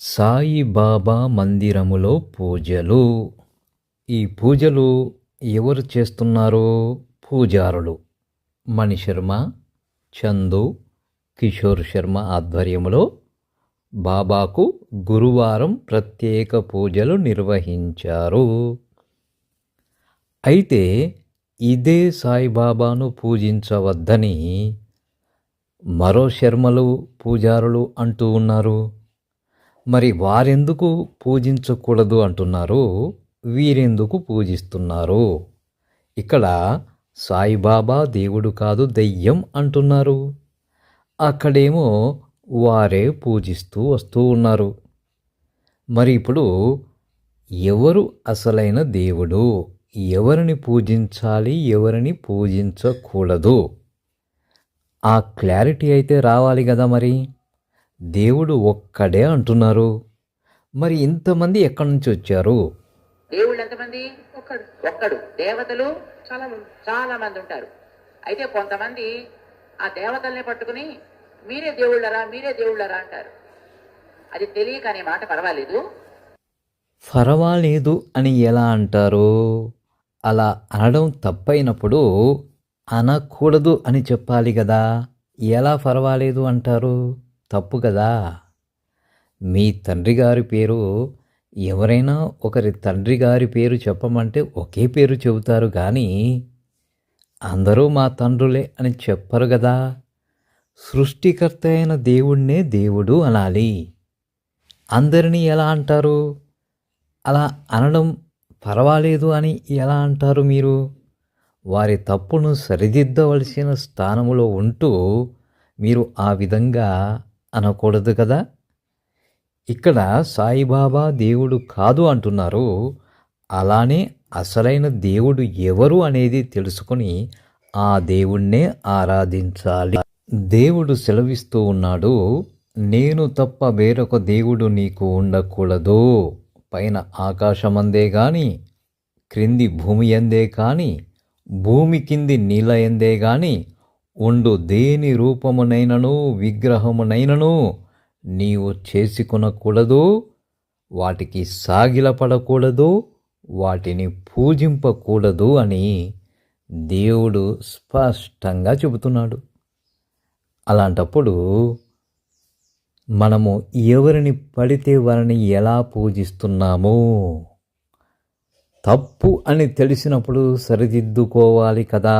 సాయిబాబా మందిరములో పూజలు. ఈ పూజలు ఎవరు చేస్తున్నారు? పూజారులు మణిశర్మ, చందు, కిషోర్ శర్మ ఆధ్వర్యంలో బాబాకు గురువారం ప్రత్యేక పూజలు నిర్వహించారు. అయితే ఇదే సాయిబాబాను పూజించవద్దని మరో శర్మలు పూజారులు అంటూ ఉన్నారు. మరి వారెందుకు పూజించకూడదు అంటున్నారు, వీరెందుకు పూజిస్తున్నారు? ఇక్కడ సాయిబాబా దేవుడు కాదు దెయ్యం అంటున్నారు, అక్కడేమో వారే పూజిస్తూ వస్తూ ఉన్నారు. మరి ఇప్పుడు ఎవరు అసలైన దేవుడు? ఎవరిని పూజించాలి, ఎవరిని పూజించకూడదు? ఆ క్లారిటీ అయితే రావాలి కదా. మరి దేవుడు ఒక్కడే అంటున్నారు, మరి ఇంతమంది ఎక్కడి నుంచి వచ్చారు? దేవుళ్ళు ఎంతమంది? ఒక్కడు. దేవతలు చాలా మంది ఉంటారు. అయితే కొంతమంది ఆ దేవతల్ని పట్టుకుని మీరే దేవుళ్ళరా అంటారు. అది తెలియక అనే మాట పర్వాలేదు అని ఎలా అంటారు? అలా అనడం తప్పైనప్పుడు అనకూడదు అని చెప్పాలి కదా. ఎలా పర్వాలేదు అంటారు? తప్పు కదా. మీ తండ్రి గారి పేరు, ఎవరైనా ఒకరి తండ్రి గారి పేరు చెప్పమంటే ఒకే పేరు చెబుతారు కానీ అందరూ మా తండ్రులే అని చెప్పరు కదా. సృష్టికర్త అయిన దేవుణ్ణే దేవుడు అనాలి. అందరినీ ఎలా అంటారు? అలా అనడం పర్వాలేదు అని ఎలా అంటారు మీరు? వారి తప్పును సరిదిద్దవలసిన స్థానంలో ఉంటూ మీరు ఆ విధంగా అనకూడదు కదా. ఇక్కడ సాయిబాబా దేవుడు కాదు అంటున్నారు. అలానే అసలైన దేవుడు ఎవరు అనేది తెలుసుకొని ఆ దేవుణ్ణే ఆరాధించాలి. దేవుడు సెలవిస్తూ ఉన్నాడు, నేను తప్ప వేరొక దేవుడు నీకు ఉండకూడదు. పైన ఆకాశమందే గాని, క్రింది భూమి ఎందే కాని, భూమి కింది నీళ్ళ ఎందే గాని ఉండు దేని రూపమునైనను విగ్రహమునైనను నీవు చేసుకొనకూడదు, వాటికి సాగిలపడకూడదు, వాటిని పూజింపకూడదు అని దేవుడు స్పష్టంగా చెబుతున్నాడు. అలాంటప్పుడు మనము ఎవరిని పడితే వారిని ఎలా పూజిస్తున్నాము? తప్పు అని తెలిసినప్పుడు సరిదిద్దుకోవాలి కదా.